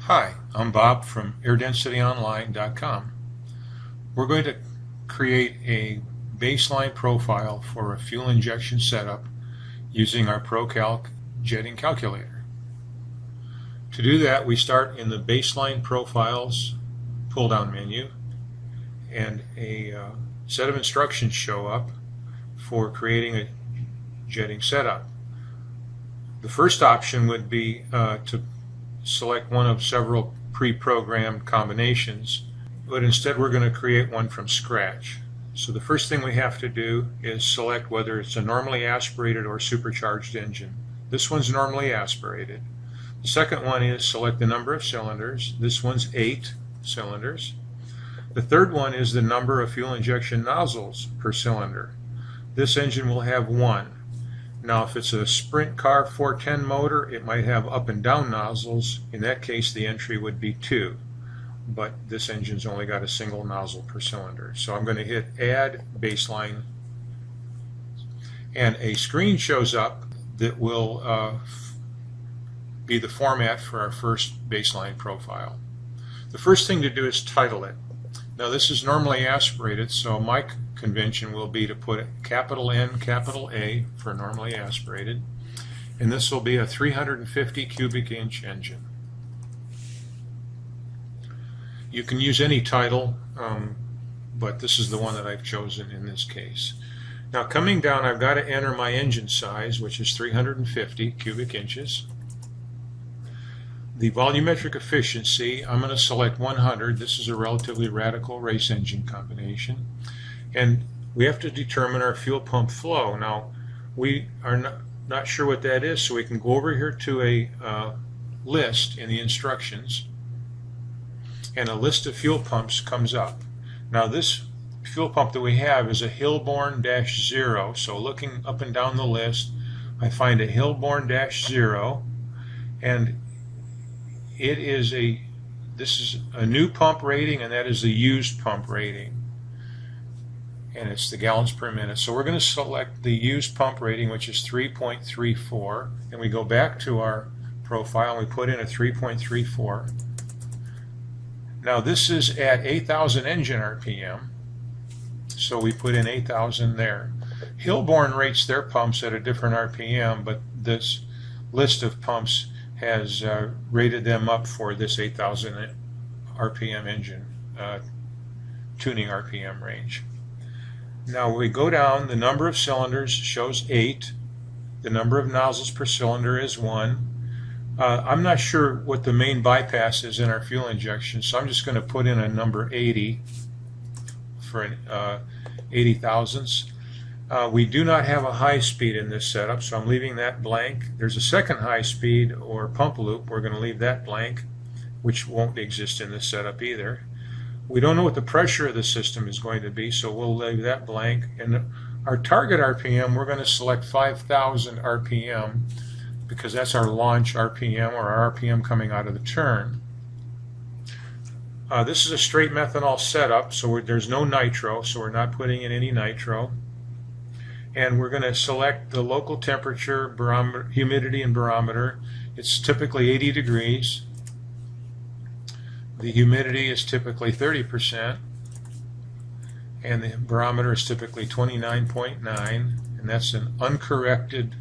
Hi, I'm Bob from AirDensityOnline.com. We're going to create a baseline profile for a fuel injection setup using our ProCalc jetting calculator. To do that, we start in the Baseline Profiles pull-down menu, and a set of instructions show up for creating a jetting setup. The first option would be to select one of several pre-programmed combinations, but instead we're going to create one from scratch. So the first thing we have to do is select whether it's a normally aspirated or supercharged engine. This one's normally aspirated. The second one is select the number of cylinders. This one's 8 cylinders. The third one is the number of fuel injection nozzles per cylinder. This engine will have 1. Now, if it's a sprint car 410 motor, it might have up and down nozzles. In that case, the entry would be 2. But this engine's only got a single nozzle per cylinder. So I'm going to hit Add Baseline, and a screen shows up that will be the format for our first baseline profile. The first thing to do is title it. Now, this is normally aspirated, so my convention will be to put capital N, capital A for normally aspirated, and this will be a 350 cubic inch engine. You can use any title, but this is the one that I've chosen in this case. Now, coming down, I've got to enter my engine size, which is 350 cubic inches. The volumetric efficiency, I'm going to select 100. This is a relatively radical race engine combination. And we have to determine our fuel pump flow. Now, we are not sure what that is, so we can go over here to a list in the instructions, and a list of fuel pumps comes up. Now, this fuel pump that we have is a Hilborn-0, so looking up and down the list, I find a Hilborn-0, and this is a new pump rating, and that is the used pump rating, and it's the gallons per minute. So we're going to select the used pump rating, which is 3.34, and we go back to our profile and we put in a 3.34. Now, this is at 8,000 engine RPM, so we put in 8,000 there. Hilborn rates their pumps at a different RPM, but this list of pumps has rated them up for this 8,000 RPM engine tuning RPM range. Now we go down, the number of cylinders shows 8, the number of nozzles per cylinder is 1. I'm not sure what the main bypass is in our fuel injection, so I'm just going to put in a number 80 for 80 thousandths. We do not have a high speed in this setup, so I'm leaving that blank. There's a second high speed or pump loop. We're going to leave that blank, which won't exist in this setup either. We don't know what the pressure of the system is going to be, so we'll leave that blank. And our target RPM, we're going to select 5,000 RPM because that's our launch RPM, or our RPM coming out of the turn. This is a straight methanol setup, so there's no nitro, so we're not putting in any nitro. And we're going to select the local temperature, barometer, humidity, and barometer. It's typically 80 degrees. The humidity is typically 30%, and the barometer is typically 29.9, and that's an uncorrected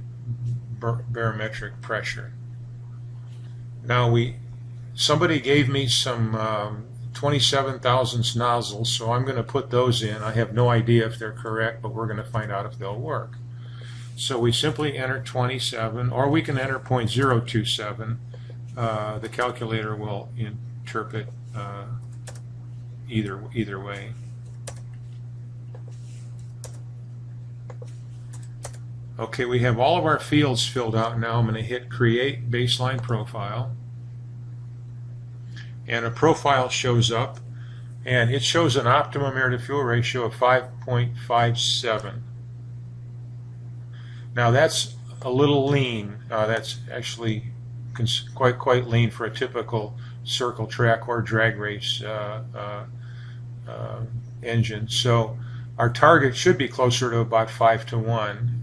barometric pressure. Now, somebody gave me some 27 thousandths nozzles, so I'm going to put those in. I have no idea if they're correct, but we're going to find out if they'll work. So we simply enter 27, or we can enter 0.027. The calculator will interpret either way. Okay, we have all of our fields filled out now. I'm going to hit Create Baseline Profile, and a profile shows up, and it shows an optimum air-to-fuel ratio of 5.57. Now, that's a little lean. That's actually quite lean for a typical circle track or drag race engine. So our target should be closer to about 5 to 1.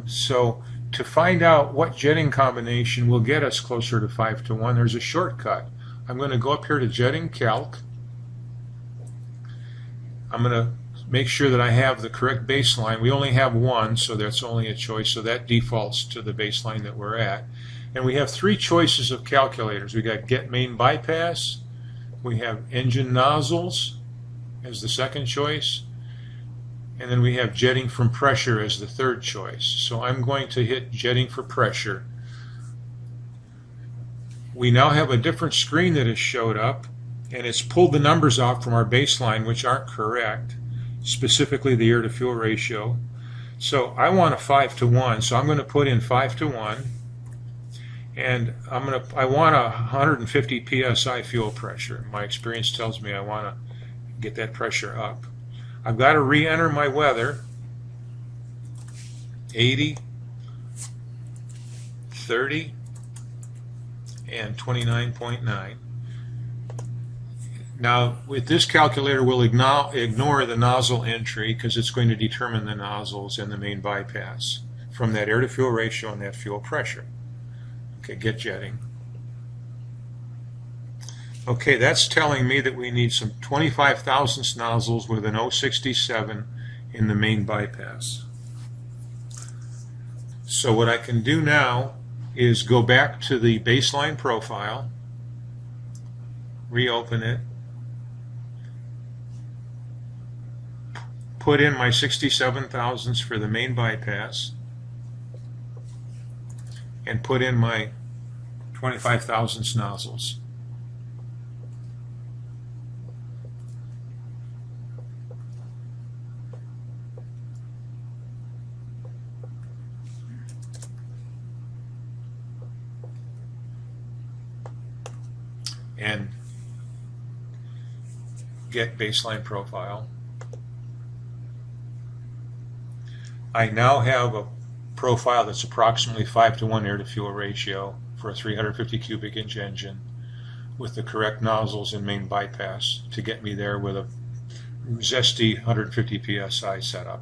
So to find out what jetting combination will get us closer to 5 to 1, there's a shortcut. I'm going to go up here to Jetting Calc. I'm going to make sure that I have the correct baseline. We only have one, so that's only a choice, so that defaults to the baseline that we're at. And we have three choices of calculators. We got Get Main Bypass, we have Engine Nozzles as the second choice, and then we have Jetting from Pressure as the third choice. So I'm going to hit Jetting for Pressure. We now have a different screen that has showed up, and it's pulled the numbers off from our baseline, which aren't correct, specifically the air-to-fuel ratio. So I want a 5 to 1, so I'm going to put in 5 to 1, and I want 150 psi fuel pressure. My experience tells me I want to get that pressure up. I've got to re-enter my weather, 80, 30, and 29.9. Now, with this calculator, we'll ignore the nozzle entry because it's going to determine the nozzles and the main bypass from that air-to-fuel ratio and that fuel pressure. Okay, get jetting. Okay, that's telling me that we need some 25 thousandths nozzles with an 067 in the main bypass. So what I can do now is go back to the baseline profile, reopen it, put in my 67 thousandths for the main bypass, and put in my 25 thousandths nozzles. And get baseline profile. I now have a profile that's approximately 5 to 1 air-to-fuel ratio for a 350 cubic inch engine with the correct nozzles and main bypass to get me there with a zesty 150 psi setup.